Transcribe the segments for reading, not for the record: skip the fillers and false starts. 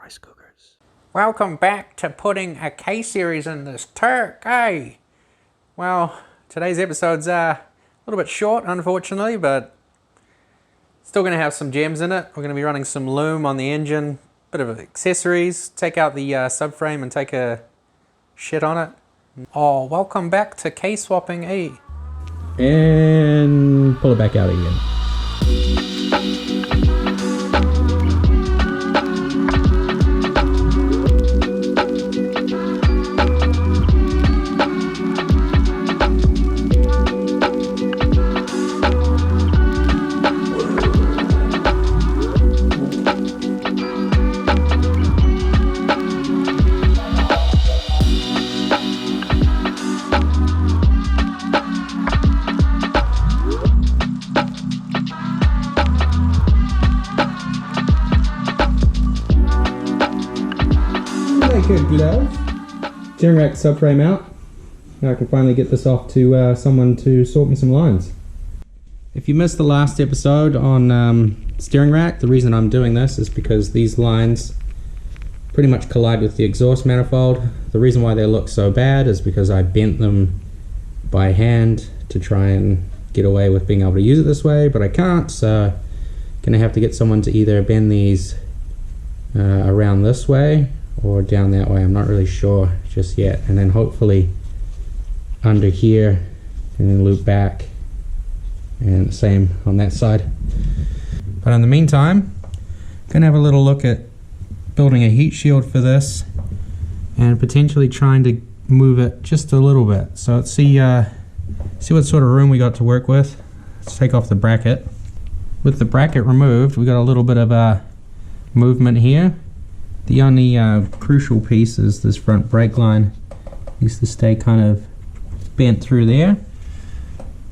rice cookers. Welcome back to putting a K-series in this Turk, eh? Well, today's episode's a little bit short, unfortunately, but still going to have some gems in it. We're going to be running some loom on the engine, bit of accessories, take out the subframe and take a shit on it. Oh, welcome back to K-swapping, eh? And pull it back out again. Good glove. Steering rack subframe out. Now I can finally get this off to someone to sort me some lines. If you missed the last episode on steering rack, the reason I'm doing this is because these lines pretty much collide with the exhaust manifold. The reason why they look so bad is because I bent them by hand to try and get away with being able to use it this way, but I can't, so I'm gonna have to get someone to either bend these around this way or down that way. I'm not really sure just yet, and then hopefully under here and then loop back, and the same on that side. But in the meantime, I'm gonna have a little look at building a heat shield for this and potentially trying to move it just a little bit. So let's see what sort of room we got to work with. Let's take off the bracket. With the bracket removed, we got a little bit of movement here. The only crucial piece is this front brake line needs to stay kind of bent through there.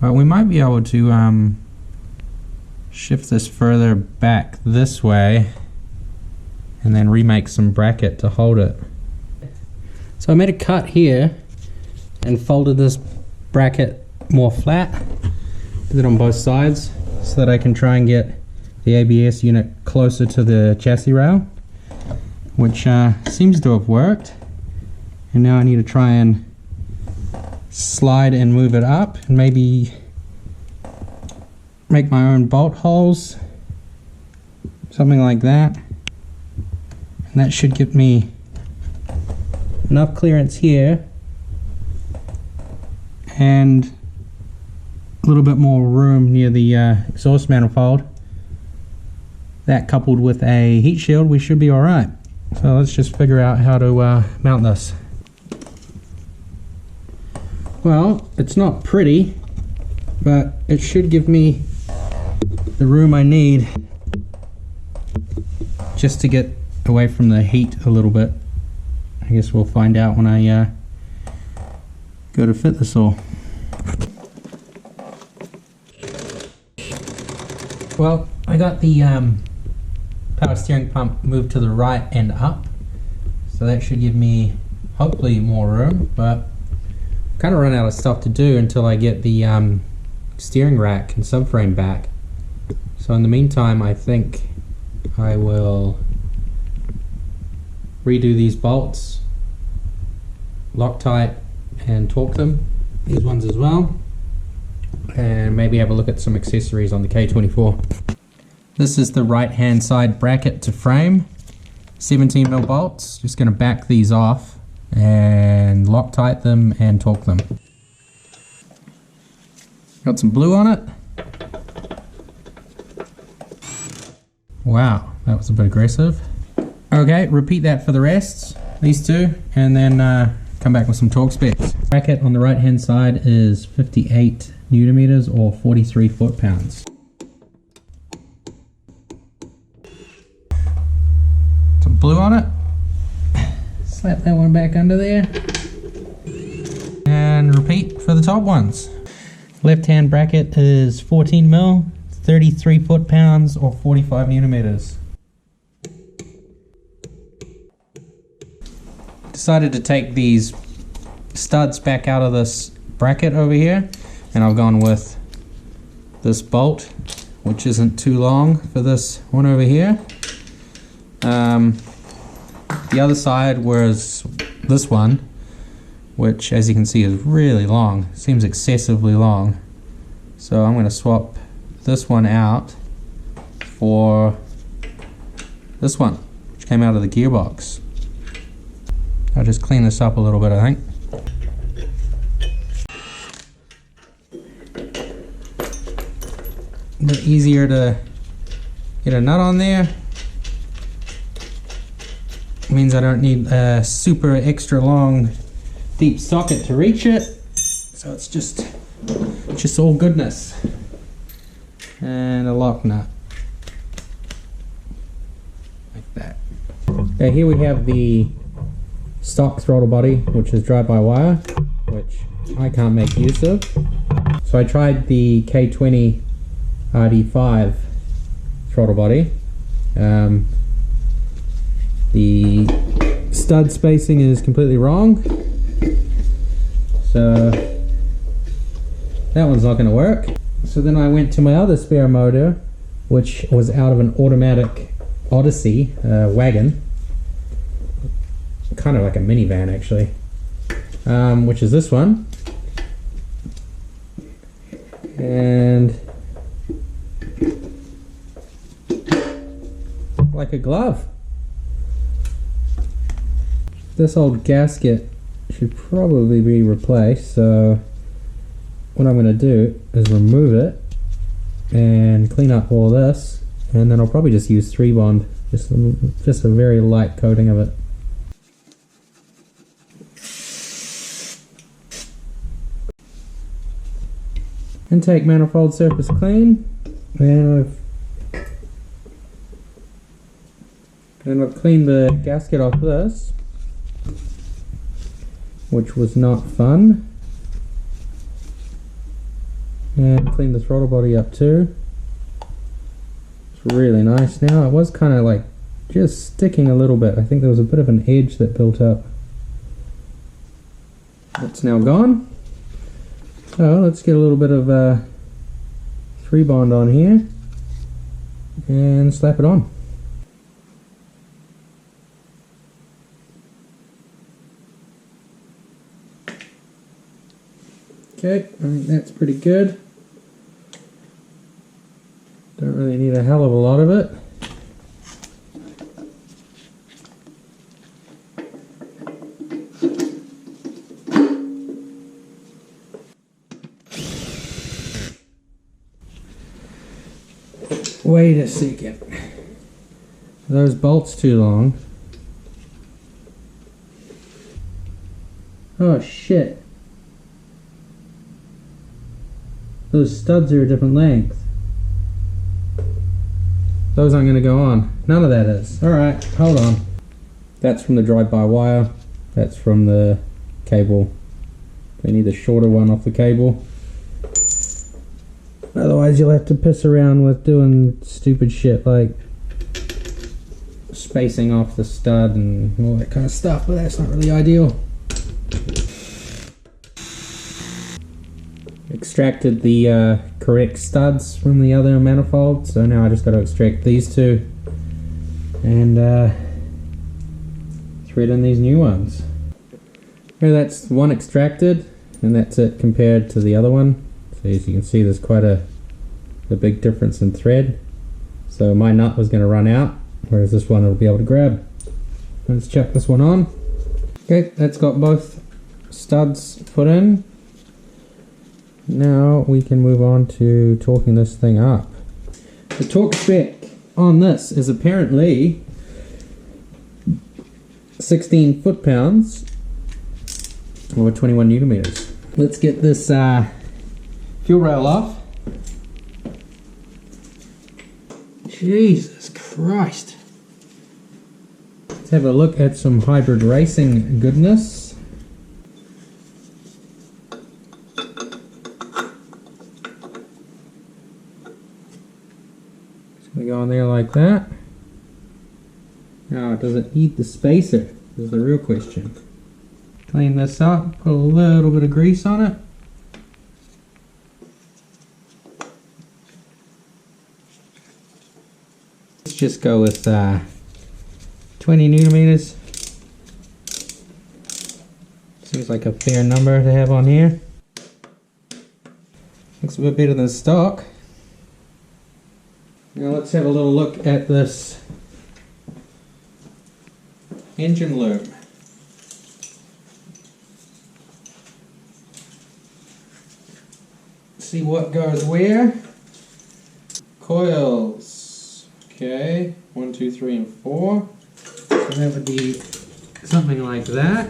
But we might be able to shift this further back this way and then remake some bracket to hold it. So I made a cut here and folded this bracket more flat, did it on both sides so that I can try and get the ABS unit closer to the chassis rail, which seems to have worked. And now I need to try and slide and move it up and maybe make my own bolt holes, something like that. And that should give me enough clearance here and a little bit more room near the exhaust manifold. That coupled with a heat shield, we should be alright. So let's just figure out how to mount this. Well, it's not pretty, but it should give me the room I need just to get away from the heat a little bit. I guess we'll find out when I go to fit this all. Well, I got the power steering pump moved to the right and up, so that should give me hopefully more room, but I'm kind of run out of stuff to do until I get the steering rack and subframe back. So in the meantime, I think I will redo these bolts, Loctite and torque them, these ones as well, and maybe have a look at some accessories on the K24. This is the right hand side bracket to frame, 17mm bolts. Just going to back these off and Loctite them and torque them. Got some blue on it. Wow, that was a bit aggressive. Okay, repeat that for the rest, these two, and then come back with some torque specs. Bracket on the right hand side is 58 Newton meters or 43 foot-pounds. Some blue on it. Slap that one back under there. And repeat for the top ones. Left hand bracket is 14mm, 33 foot-pounds or 45 Newton meters. Decided to take these studs back out of this bracket over here, and I've gone with this bolt, which isn't too long for this one over here. The other side was this one, which as you can see is really long. Seems excessively long. So I'm going to swap this one out for this one, which came out of the gearbox. I'll just clean this up a little bit, I think. A bit easier to get a nut on there. Means I don't need a super extra long deep socket to reach it. So it's just all goodness. And a lock nut. Like that. Okay, here we have the stock throttle body, which is drive-by-wire, which I can't make use of. So I tried the K20 rd1 throttle body. The stud spacing is completely wrong, so that one's not going to work. So then I went to my other spare motor, which was out of an automatic Odyssey wagon, kind of like a minivan actually, which is this one, and like a glove. This old gasket should probably be replaced, so what I'm going to do is remove it and clean up all this, and then I'll probably just use 3-bond, just a very light coating of it. Intake manifold surface clean, and I've cleaned the gasket off this, which was not fun, and cleaned the throttle body up too. It's really nice now. It was kind of like just sticking a little bit. I think there was a bit of an edge that built up. It's now gone. So let's get a little bit of 3-bond on here and slap it on. Okay, I think that's pretty good. Don't really need a hell of a lot of it. Wait a second. Are those bolts too long? Oh shit. Those studs are a different length. Those aren't going to go on. None of that is. Alright, hold on. That's from the drive-by-wire. That's from the cable. We need the shorter one off the cable. Otherwise you'll have to piss around with doing stupid shit like spacing off the stud and all that kind of stuff, but that's not really ideal. Extracted the correct studs from the other manifold, so now I just got to extract these two and thread in these new ones. Okay, that's one extracted, and that's it compared to the other one. So as you can see, there's quite a big difference in thread. So my nut was going to run out, whereas this one will be able to grab. Let's chuck this one on. Okay, that's got both studs put in. Now we can move on to torquing this thing up. The torque spec on this is apparently 16 foot-pounds or 21 newton meters. Let's get this fuel rail off. Jesus Christ. Let's have a look at some hybrid racing goodness. We go on there like that. Now, does it need the spacer? Is the real question. Clean this up, put a little bit of grease on it. Let's just go with 20 newton meters. Seems like a fair number to have on here. Looks a bit better than stock. Now let's have a little look at this engine loom. See what goes where. Coils. Okay, 1, 2, 3, and 4. So that would be something like that.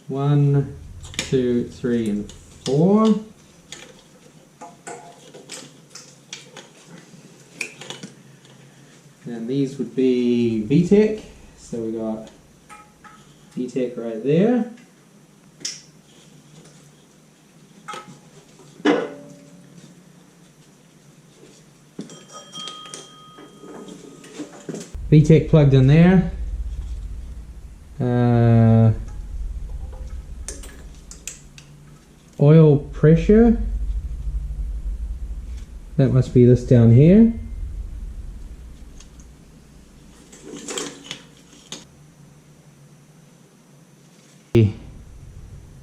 One, 2, 3, and 4. And these would be VTEC. So we got VTEC right there. VTEC plugged in there. Oil pressure. That must be this down here.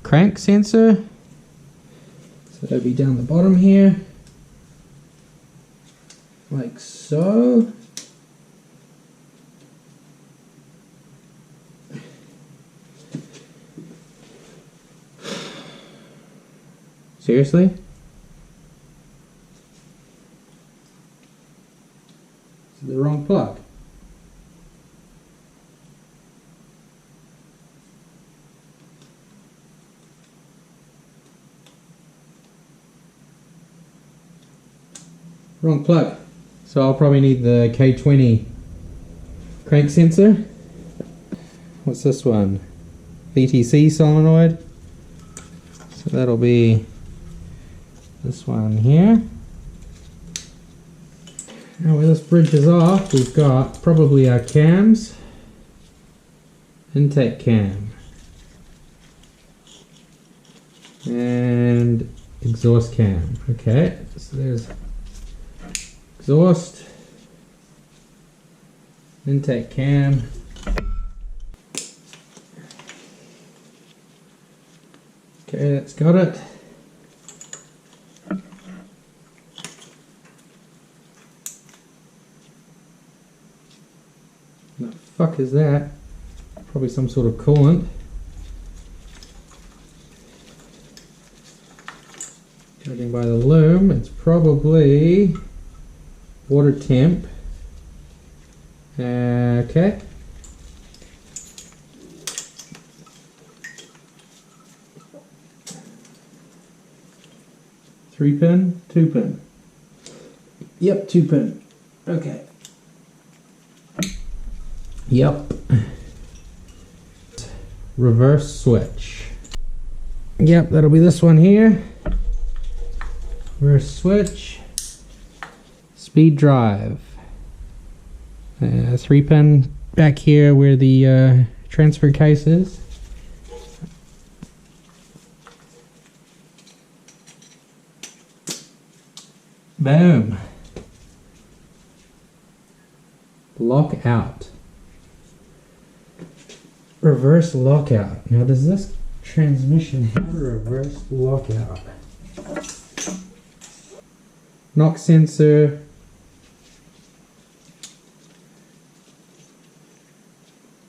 Crank sensor. So that'll be down the bottom here. Like so. Seriously? This is the wrong plug. Wrong plug. So I'll probably need the K20 crank sensor. What's this one? VTC solenoid. So that'll be this one here. Now where this bridge is off, we've got probably our cams. Intake cam. And exhaust cam. Okay, so there's exhaust, intake cam, okay, that's got it. What the fuck is that? Probably some sort of coolant. Judging by the loom, it's probably water temp. Okay. Three pin, 2 pin. Yep, 2 pin. Okay. Yep. Reverse switch. Yep, that'll be this one here. Reverse switch. Speed drive. 3 pin back here where the transfer case is. Boom. Lockout. Reverse lockout. Now does this transmission have a reverse lockout? Knock sensor.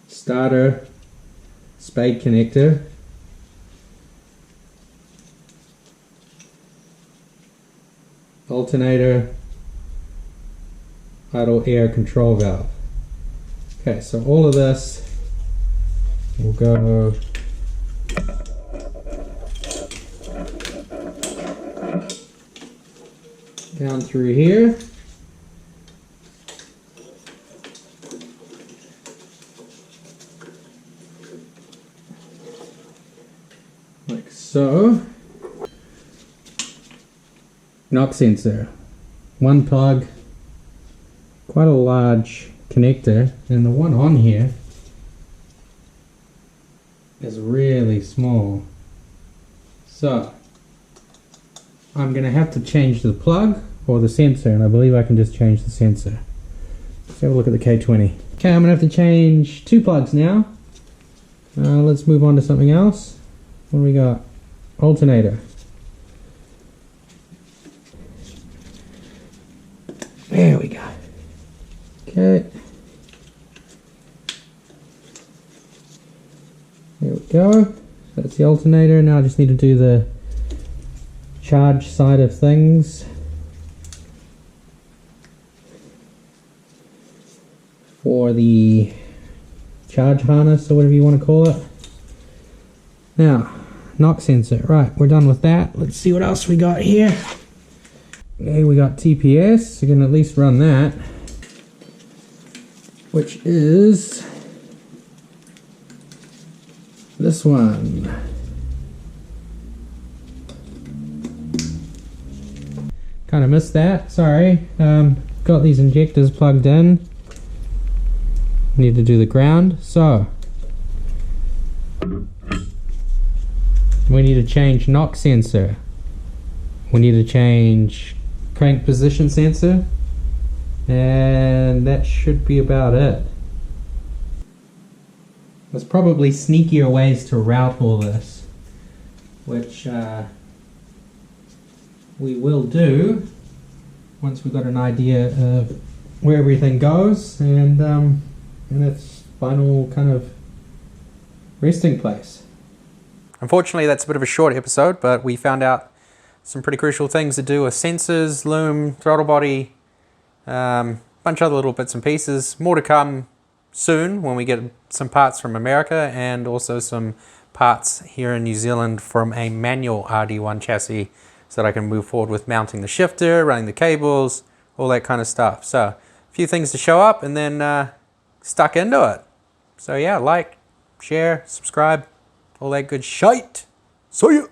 Starter. Spade connector. Alternator. Idle air control valve. Okay, so all of this will go down through here. Like so. Knock sensor. One plug. Quite a large connector, and the one on here is really small. So I'm gonna have to change the plug, or the sensor, and I believe I can just change the sensor. Let's have a look at the K20. Okay, I'm gonna have to change 2 plugs now. Let's move on to something else. What do we got? Alternator. There we go. Okay. There we go. That's the alternator. Now I just need to do the charge side of things. For the charge harness or whatever you want to call it. Now, knock sensor. Right, we're done with that. Let's see what else we got here. Okay, we got TPS. You can at least run that. Which is this one. Kind of missed that, sorry. Got these injectors plugged in. Need to do the ground, so we need to change knock sensor. We need to change crank position sensor, and that should be about it. There's probably sneakier ways to route all this, which we will do once we've got an idea of where everything goes and its final kind of resting place. Unfortunately, that's a bit of a short episode, but we found out some pretty crucial things to do with sensors, loom, throttle body, bunch of other little bits and pieces. More to come soon when we get some parts from America and also some parts here in New Zealand from a manual rd1 chassis so that I can move forward with mounting the shifter, running the cables, all that kind of stuff. So a few things to show up and then stuck into it. So yeah, like, share, subscribe, all that good shite. See ya!